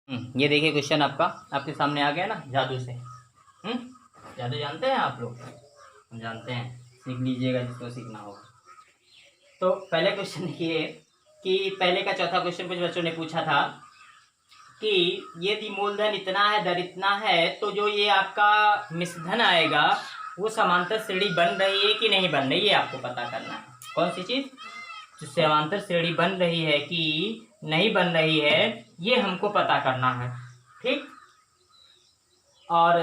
ये देखिए क्वेश्चन आपका आपके सामने आ गया ना जादू से। जादू जानते हैं आप लोग? हम जानते हैं, सीख लीजिएगा जिसको सीखना होगा। तो पहले क्वेश्चन देखिए कि पहले का चौथा क्वेश्चन कुछ बच्चों ने पूछा था कि यदि मूलधन इतना है, दर इतना है, तो जो ये आपका मिश्रधन आएगा वो समांतर श्रेणी बन रही है कि नहीं बन रही है, आपको पता करना है। कौन सी चीज़? जो समांतर श्रेणी बन रही है कि नहीं बन रही है, ये हमको पता करना है। ठीक। और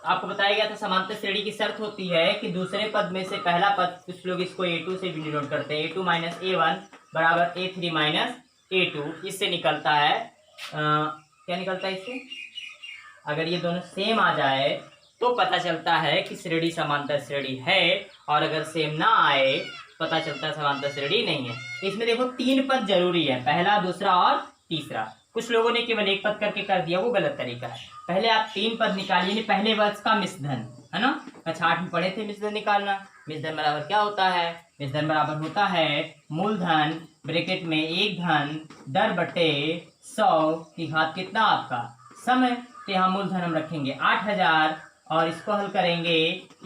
आपको बताया गया था समांतर श्रेणी की शर्त होती है कि दूसरे पद में से पहला पद, कुछ लोग इसको A2 से भी डिनोट करते हैं, A2 माइनस A1 बराबर A3 माइनस A2। इससे निकलता है क्या निकलता है इससे? अगर ये दोनों सेम आ जाए तो पता चलता है कि श्रेणी समांतर श्रेणी है, और अगर सेम ना आए पता चलता है समांतर श्रेणी नहीं है। इसमें देखो 3 पद जरूरी है, पहला, दूसरा और तीसरा। कुछ लोगों ने केवल 1 पद करके कर दिया, वो गलत तरीका है। पहले आप 3 पद निकालिए, पहले वर्ष का मिश्रधन, है ना। अच्छा 8 में पढ़े थे मिश्रधन निकालना। मिश्रधन बराबर क्या होता है? मिश्रधन बराबर होता है मूलधन ब्रैकेट में 1 धन दर बटे 100 की घात कितना आपका समय। तो यहाँ मूलधन हम रखेंगे 8000 और इसको हल करेंगे,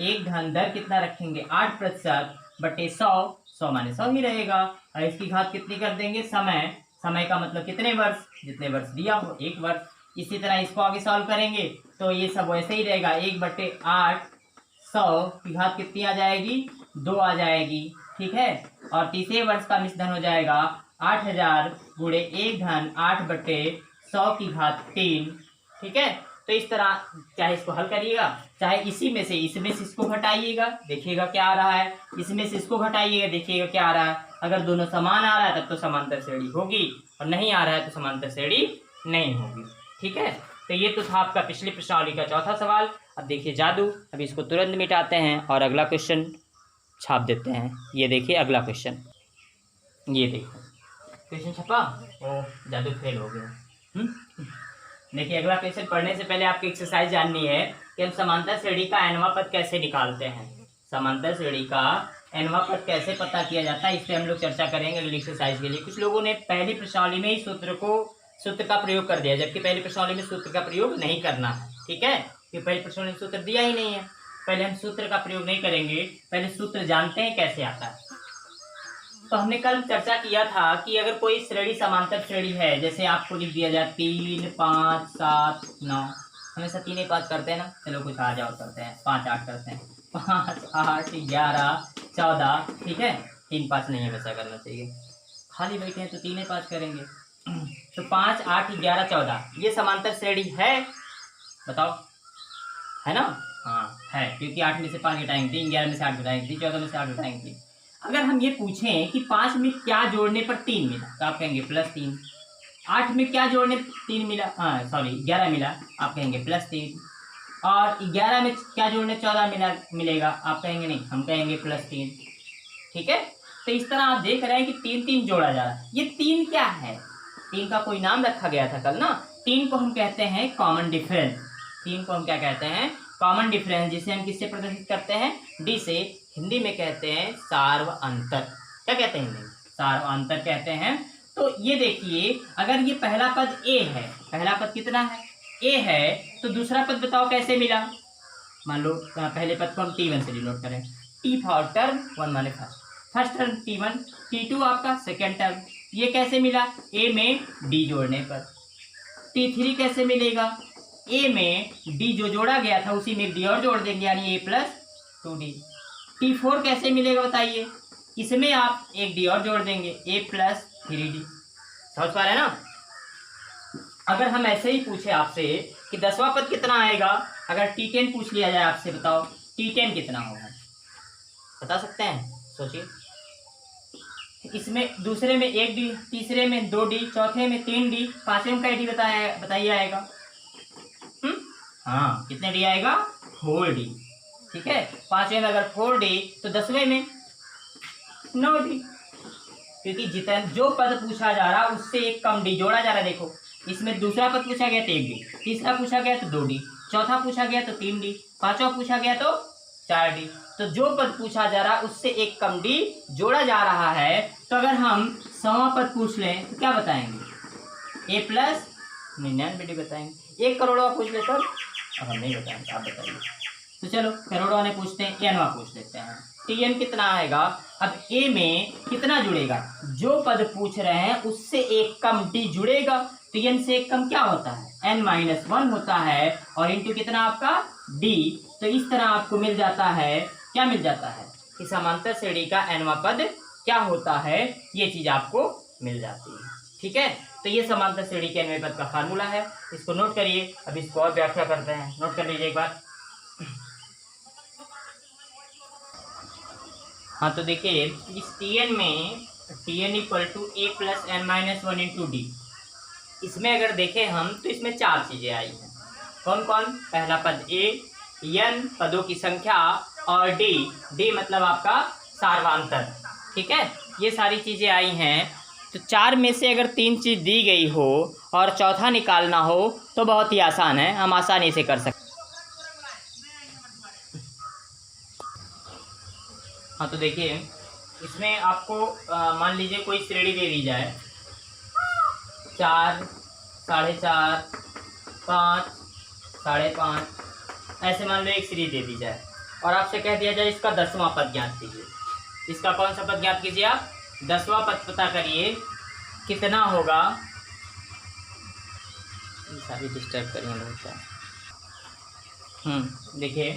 1 धन दर कितना रखेंगे 8% बटे 100, 100 माने 100 ही रहेगा। और इसकी घात कितनी कर देंगे? समय। समय का मतलब कितने वर्ष? जितने वर्ष दिया हो 1 वर्ष। इसी तरह इसको आगे सॉल्व करेंगे तो ये सब वैसे ही रहेगा, 1/8 100 की घात कितनी आ जाएगी? 2 आ जाएगी। ठीक है। और तीसरे वर्ष का मिश्रधन हो जाएगा 8000 गुणे 1 धन 8/100 की घात 3। ठीक है। तो इस तरह चाहे इसको हल करिएगा, चाहे इसमें से इसको घटाइएगा, देखिएगा क्या आ रहा है। इसमें से इसको घटाइएगा, देखिएगा क्या आ रहा है। अगर दोनों समान आ रहा है तब तो समांतर श्रेणी होगी, और नहीं आ रहा है तो समांतर श्रेणी नहीं होगी। ठीक है। तो ये तो था आपका पिछली प्रश्नावली का चौथा सवाल। अब देखिए जादू, अभी इसको तुरंत मिटाते हैं और अगला क्वेश्चन छाप देते हैं। ये देखिए अगला क्वेश्चन, ये देखो क्वेश्चन छपा। ओ जादू फेल हो गया। देखिए अगला क्वेश्चन पढ़ने से पहले आपकी एक्सरसाइज जाननी है कि हम समांतर श्रेणी का nवां पद कैसे निकालते हैं। समांतर श्रेणी का nवां पद कैसे पता किया जाता है, इस पर हम लोग चर्चा करेंगे अगली एक्सरसाइज के लिए। कुछ लोगों ने पहली प्रश्नावली में ही सूत्र का प्रयोग कर दिया, जबकि पहली प्रश्नावली में सूत्र का प्रयोग नहीं करना है। ठीक है। कि पहली प्रश्नावली में सूत्र दिया ही नहीं है, पहले हम सूत्र का प्रयोग नहीं करेंगे, पहले सूत्र जानते हैं कैसे आता है। तो हमने कल चर्चा किया था कि अगर कोई श्रेणी समांतर श्रेणी है, जैसे आपको लिख दिया जाए 3 5 7 9, हमेशा 3 5 करते हैं ना। चलो कुछ आ जाओ करते हैं, 5 8 करते हैं, 5 8 11 14। ठीक है। 3 5 नहीं है, वैसा करना चाहिए। खाली बैठे हैं तो 3 5 करेंगे। तो 5 8 11 14 ये समांतर श्रेणी है, बताओ, है ना। हाँ है, क्योंकि 8 में से 5 घटाएंगे 3, 11 में से 8 घटाएंगे 3, 14 में से 8 घटाएंगे 3। अगर हम ये पूछें कि 5 में क्या जोड़ने पर 3 मिला, तो आप कहेंगे +3। 8 में क्या जोड़ने 3 मिला, 11 मिला, आप कहेंगे +3। और 11 में क्या जोड़ने 14 मिलेगा, आप कहेंगे नहीं, हम कहेंगे +3। ठीक है। तो इस तरह आप देख रहे हैं कि 3 3 जोड़ा जा रहा है। ये 3 क्या है? 3 का कोई नाम रखा गया था कल ना। 3 को हम कहते हैं कॉमन डिफरेंस। 3 को हम क्या कहते हैं? कॉमन डिफरेंस, जिसे हम किससे प्रदर्शित करते हैं? D से। हिंदी में कहते हैं सार्व अंतर। क्या कहते हैं हिंदी में? सार्व अंतर कहते हैं। तो ये देखिए, अगर ये पहला पद A है, पहला पद कितना है? A है, तो दूसरा पद बताओ कैसे मिला। मान लो पहले पद को हम T1 से डिनोट करें, T फॉर टर्म, 1 माने फर्स्ट टर्म T1, T2 आपका सेकेंड टर्म। ये कैसे मिला? A में D जोड़ने पर। T3 कैसे मिलेगा? A में D जो जोड़ा गया था उसी में D और जोड़ देंगे, यानी A+2D। T4 कैसे मिलेगा बताइए? इसमें आप एक D और जोड़ देंगे, A+3D। समझ पा रहे हैं ना। अगर हम ऐसे ही पूछे आपसे कि 10वां पद कितना आएगा, अगर T10 पूछ लिया जाए आपसे, बताओ T10 कितना होगा, बता सकते हैं? सोचिए। इसमें दूसरे में 1D, तीसरे में 2D, चौथे में 3D, पांचवें में क्या D बताइए आएगा? हाँ, कितने D आएगा? 4D। ठीक है। पांचवें में अगर 4D, तो 10वें में 9D, क्योंकि जितना जो पद पूछा जा रहा उससे एक कम D जोड़ा जा रहा है। देखो इसमें दूसरा पद पूछा गया तो 1D, तीसरा पूछा गया तो 2D, चौथा पूछा गया तो 3D, पांचवा पूछा गया तो 4D। तो जो पद पूछा जा रहा उससे एक कम D जोड़ा जा रहा है। तो अगर हम 100वां पद पूछ लें तो क्या बताएंगे? 99 बताएंगे। 1 करोड़वा पूछ ले सर, अब हम नहीं बताएंगे, आप बताइए। तो चलो करोड़वा ने पूछते हैं, एनवा पूछ लेते हैं। टीएन कितना आएगा? अब ए में कितना जुड़ेगा? जो पद पूछ रहे हैं उससे एक कम डी जुड़ेगा। टीएन से एक कम क्या होता है? n-1 होता है, और इंटू कितना आपका डी। तो इस तरह आपको मिल जाता है, क्या मिल जाता है कि समांतर श्रेणी का nवा पद क्या होता है, ये चीज आपको मिल जाती है। ठीक है, तो ये समांतर श्रेणी के nवें पद का फार्मूला है, इसको नोट करिए। अब इसको और व्याख्या करते हैं, नोट कर लीजिए एक बार। हाँ तो देखिए, इस Tn में Tn equal to A plus n-1 into D, इसमें अगर देखें हम तो इसमें 4 चीजें आई हैं। कौन कौन? पहला पद ए, n पदों की संख्या, और डी मतलब आपका सार्वधातुक। ठीक है, ये सारी चीजें आई हैं। तो 4 में से अगर 3 चीज दी गई हो और चौथा निकालना हो तो बहुत ही आसान है, हम आसानी से कर सकते हैं। हाँ तो देखिए, इसमें आपको मान लीजिए कोई श्रेणी दे दी जाए, 4, 4.5, 5, 5.5, ऐसे मान लो एक श्रेणी दे दी जाए, और आपसे कह दिया जाए इसका 10वां पद ज्ञात कीजिए। इसका कौन सा पद ज्ञात कीजिए आप? 10वां पद पता करिए कितना होगा। सारी डिस्टर्ब करिए बहुत। देखिए,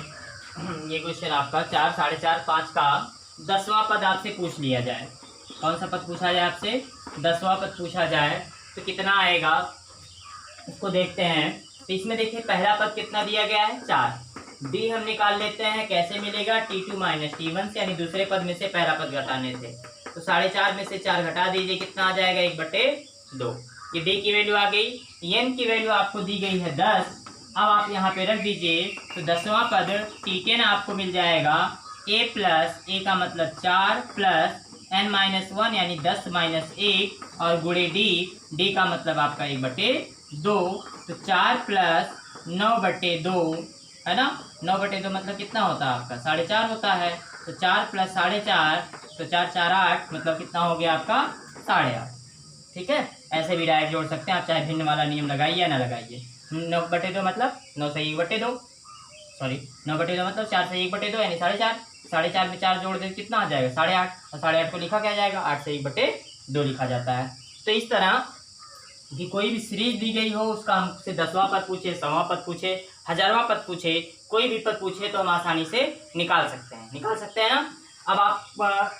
ये क्वेश्चन आपका 4, 4.5, 5 का 10वां पद आपसे पूछ लिया जाए। कौन सा पद पूछा जाए आपसे? 10वां पद पूछा जाए तो कितना आएगा, इसको देखते हैं। तो इसमें देखिए पहला पद कितना दिया गया है? 4। डी हम निकाल लेते हैं, कैसे मिलेगा? T2 माइनस T1 से, यानी दूसरे पद में से पहला पद घटाने से। तो 4.5 में से 4 घटा दीजिए, कितना आ जाएगा? 1/2। ये डी की वैल्यू आ गई। एन की वैल्यू आपको दी गई है 10। अब आप यहाँ पे रख दीजिए, तो 10वां पद T10 आपको मिल जाएगा a प्लस ए का मतलब 4 प्लस n-1 यानी 10 माइनस 1 और गुणे डी का मतलब आपका 1/2। तो 4 प्लस 9/2 है ना। 9/2 मतलब कितना होता है आपका? 4.5 होता है। तो 4 प्लस 4.5, तो 4 4 8 मतलब कितना हो गया आपका? 8.5। ठीक है, ऐसे भी डायरेक्ट जोड़ सकते हैं आप, चाहे भिन्न वाला नियम लगाइए या ना लगाइए। 9/2 मतलब 9 से 1/2, सॉरी 9/2 मतलब 4 से 1/2 यानी 4.5। 4.5 में 4 जोड़ दे कितना आ जाएगा? 8.5। और 8.5 को लिखा क्या जाएगा? 8 से 1/2 लिखा जाता है। तो इस तरह कि कोई भी सीरीज दी गई हो, उसका हमसे 10वां पद पूछे, 100वां पद पूछे, 1000वां पद पूछे, कोई भी पद पूछे तो हम आसानी से निकाल सकते हैं ना। अब आप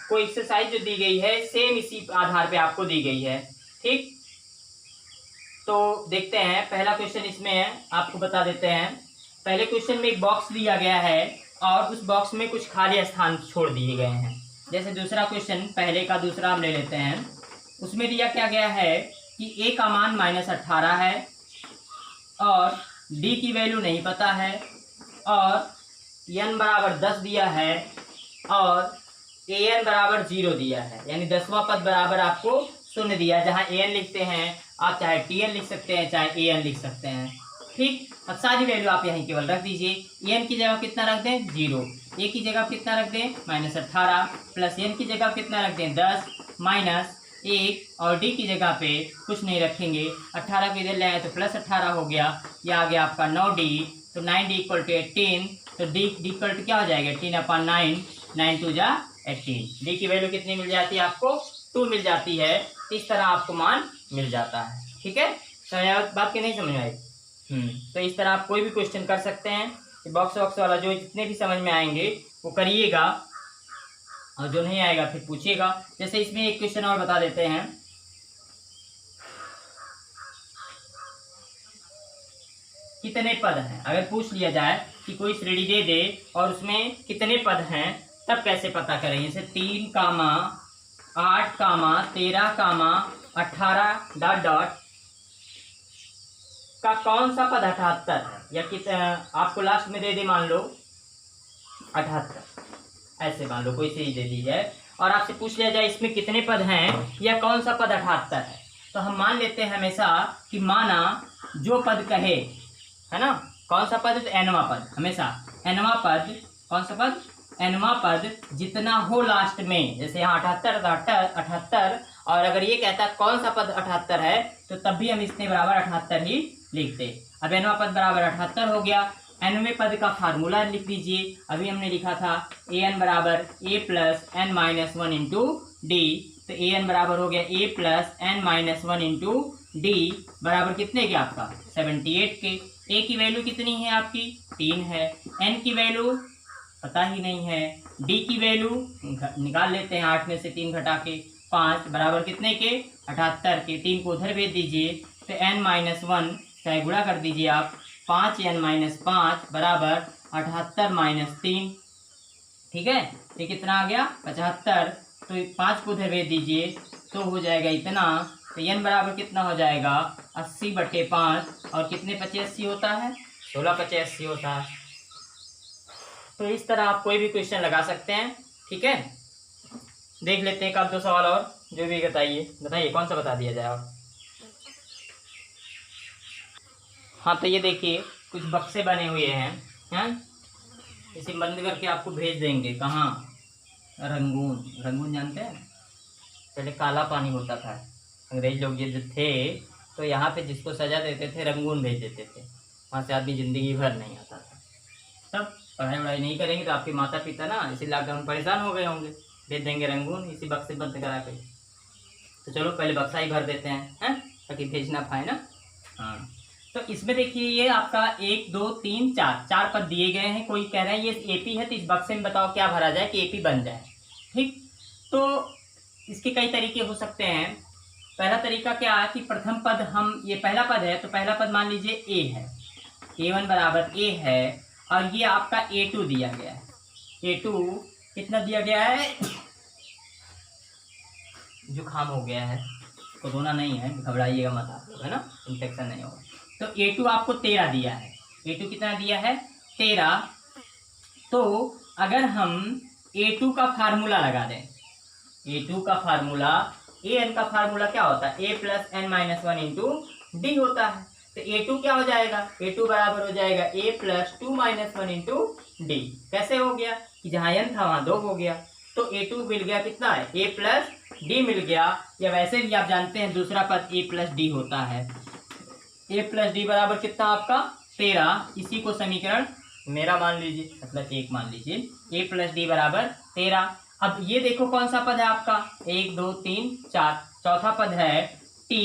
कोई एक्सरसाइज जो दी गई है सेम इसी आधार पे आपको दी गई है। ठीक, तो देखते हैं पहला क्वेश्चन इसमें है, आपको बता देते हैं। पहले क्वेश्चन में एक बॉक्स दिया गया है और उस बॉक्स में कुछ खाली स्थान छोड़ दिए गए हैं। जैसे दूसरा क्वेश्चन, पहले का दूसरा हम ले लेते हैं। उसमें दिया क्या गया है कि a का मान -18 है और d की वैल्यू नहीं पता है, और n बराबर 10 दिया है और an बराबर 0 दिया है, यानी 10वां पद बराबर आपको 0 दिया। जहाँ an लिखते हैं आप, चाहे tn लिख सकते हैं, चाहे an लिख सकते हैं। ठीक, अब सारी वैल्यू आप यहीं केवल रख दीजिए। n की जगह कितना रख दें? 0। a की जगह कितना रख दें? -18 प्लस n की जगह कितना रख दें? 10 माइनस 1 और d की जगह पे कुछ नहीं रखेंगे। 18 को इधर ले आए तो +18 हो गया। ये आ गया आपका 9d। तो 9d इक्वल टू 18। तो d इक्वल टू क्या हो जाएगा? 18/9, 9 2 जा 18। d की वैल्यू कितनी मिल जाती है आपको? 2 मिल जाती है। इस तरह आपको मान मिल जाता है। ठीक है, समझ बात की नहीं समझ आई? तो इस तरह आप कोई भी क्वेश्चन कर सकते हैं। बॉक्स वॉक्स वाला जो जितने भी समझ में आएंगे वो करिएगा, और जो नहीं आएगा फिर पूछिएगा। जैसे इसमें एक क्वेश्चन और बता देते हैं। कितने पद हैं? अगर पूछ लिया जाए कि कोई श्रेणी दे दे और उसमें कितने पद हैं, तब कैसे पता करें? जैसे 3, 8, 13, 18 डॉट डॉट का कौन सा पद 78 है, या कितना आपको लास्ट में दे दे, मान लो 78, ऐसे मान लो कोई सीरीज दे दी जाए और आपसे पूछ लिया जाए इसमें कितने पद हैं या कौन सा पद 78 है, तो हम मान लेते हैं हमेशा कि माना जो पद कहे, है ना, कौन सा पद? तो nवां पद। हमेशा nवां पद, कौन सा पद? nवां पद जितना हो लास्ट में, जैसे यहाँ 78 78 और अगर ये कहता कौन सा पद 78 है तो तब भी हम इसके बराबर 78 ही लिखते। अब nवां पद बराबर 78 हो गया। nवें पद का फार्मूला लिख दीजिए। अभी हमने लिखा था an बराबर a plus n minus 1 into D. तो an बराबर हो गया a plus n minus 1 into D बराबर कितने के आपका 78 के। a की वैल्यू कितनी है आपकी 3 है, n की वैल्यू पता ही नहीं है, d की वैल्यू निकाल लेते हैं 8 में से 3 घटा के 5 बराबर कितने के 78 के। 3 को उधर भेज दीजिए तो n माइनस 1 चाहे गुणा कर दीजिए आप 5n माइनस 5 बराबर 78 माइनस 3। ठीक है, ये कितना आ गया 75। तो 5 को उधर भेज दीजिए तो हो जाएगा इतना। तो n बराबर कितना हो जाएगा 80/5 और कितने 85 होता है 16/85 होता है। तो इस तरह आप कोई भी क्वेश्चन लगा सकते हैं। ठीक है, देख लेते हैं एक 2 सवाल और जो भी बताइए कौन सा बता दिया जाए। और हाँ, तो ये देखिए कुछ बक्से बने हुए हैं, इसे बंद करके आपको भेज देंगे कहाँ रंगून जानते हैं, पहले काला पानी होता था, अंग्रेज लोग ये जो थे तो यहाँ पे जिसको सजा देते थे रंगून भेज देते थे, वहाँ से आदमी ज़िंदगी भर नहीं आता था। तब पढ़ाई वढ़ाई नहीं करेंगे तो आपके माता पिता ना इसी लॉकडाउन परेशान हो गए होंगे, भेज देंगे रंगून इसी बक्से बंद करा के। तो चलो पहले बक्सा ही भर देते हैं ताकि भेज ना पाए ना। हाँ, तो इसमें देखिए ये आपका 1 2 3 4 पद दिए गए हैं। कोई कह रहा है ये एपी है तो इस बक्से में बताओ क्या भरा जाए कि एपी बन जाए। ठीक, तो इसके कई तरीके हो सकते हैं। पहला तरीका क्या है कि प्रथम पद हम, ये पहला पद है तो पहला पद मान लीजिए ए है, a1 बराबर a है और ये आपका a2 दिया गया है। a2 कितना दिया गया है, जुकाम हो गया है, कोरोना नहीं है, घबराइएगा मत आप लोग, है ना, इन्फेक्शन नहीं होगा। तो a2 आपको 13 दिया है। a2 कितना दिया है 13। तो अगर हम a2 का फार्मूला लगा दें, a2 का फार्मूला, an का फार्मूला क्या होता है a plus n minus 1 into D होता है। तो a2 क्या हो जाएगा, a2 बराबर हो जाएगा a plus 2 minus 1 into D. कैसे हो गया कि जहाँ n था वहाँ 2 हो गया। तो a2 मिल गया कितना है a प्लस डी मिल गया, या वैसे भी आप जानते हैं दूसरा पद a प्लस डी होता है। a प्लस डी बराबर कितना आपका 13। इसी को समीकरण मेरा मान लीजिए, मतलब 1 मान लीजिए, a प्लस डी बराबर 13। अब ये देखो कौन सा पद है आपका 1 2 3 4, चौथा पद है t,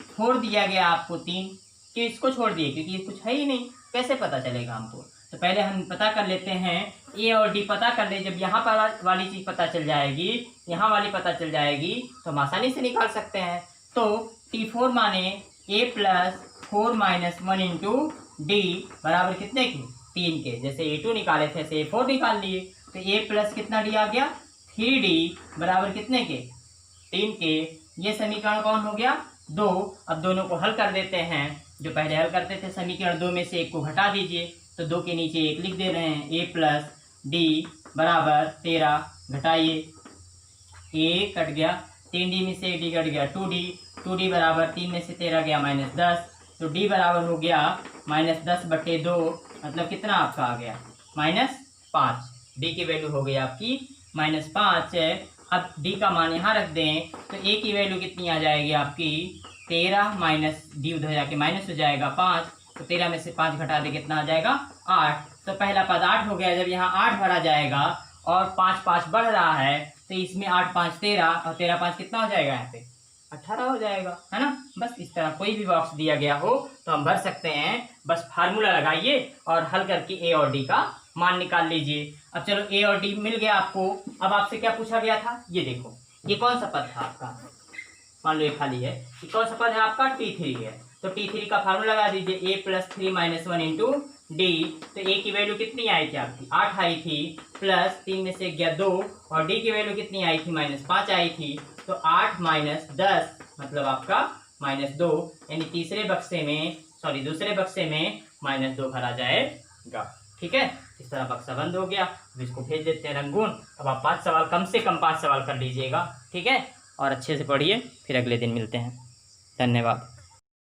छोड़ दिया गया आपको 3, कि इसको छोड़ दिए क्योंकि ये कुछ है ही नहीं, कैसे पता चलेगा हमको। तो पहले हम पता कर लेते हैं a और d पता कर ले। जब यहाँ पर वाली चीज़ पता चल जाएगी, यहाँ वाली पता चल जाएगी तो हम आसानी से निकाल सकते हैं। तो t4 माने a plus 4 minus 1 into D बराबर कितने के 3 के। जैसे a2 निकाले थे ऐसे a4 निकाल लिए। तो a प्लस कितना डी आ गया 3d बराबर कितने के 3 के। ये समीकरण कौन हो गया 2। अब दोनों को हल कर देते हैं। जो पहले हल करते थे समीकरण 2 में से 1 को घटा दीजिए, तो 2 के नीचे 1 लिख दे रहे हैं। a प्लस डी बराबर 13, घटाइए a कट गया, 3d में से d कट गया 2d बराबर 3 में से 13 गया -10। तो d बराबर हो गया -10/2, मतलब कितना आपका आ गया -5। d की वैल्यू हो गई आपकी -5। अब d का मान यहाँ रख दें तो a की वैल्यू कितनी आ जाएगी आपकी 13 माइनस d उधर जाके माइनस हो जाएगा 5। तो 13 में से 5 घटा दे कितना आ जाएगा 8। तो पहला पद 8 हो गया। जब यहाँ 8 भरा जाएगा और 5 5 बढ़ रहा है तो इसमें 8 5 13 और 13 5 कितना हो जाएगा यहाँ पे 18 हो जाएगा, है ना। बस इस तरह कोई भी बॉक्स दिया गया हो तो हम भर सकते हैं। बस फार्मूला लगाइए और हल करके a और d का मान निकाल लीजिए। अब चलो a और d मिल गया आपको। अब आपसे क्या पूछा गया था, ये देखो ये कौन सा पद था आपका, मान लो ये खाली है, ये कौन सा पद है आपका t3 है। तो t3 का फार्मूला लगा दीजिए a plus 3 minus 1 into D. तो a की वैल्यू कितनी आई थी आपकी 8 आई थी, प्लस 3 में से गया 2, और d की वैल्यू कितनी आई थी -5 आई थी। तो 8 माइनस 10 मतलब आपका -2, यानी दूसरे बक्से में -2 भरा जाएगा। ठीक है, इस तरह बक्सा बंद हो गया। अब इसको भेज देते हैं रंगून। अब आप 5 सवाल, कम से कम 5 सवाल कर लीजिएगा। ठीक है, और अच्छे से पढ़िए, फिर अगले दिन मिलते हैं। धन्यवाद।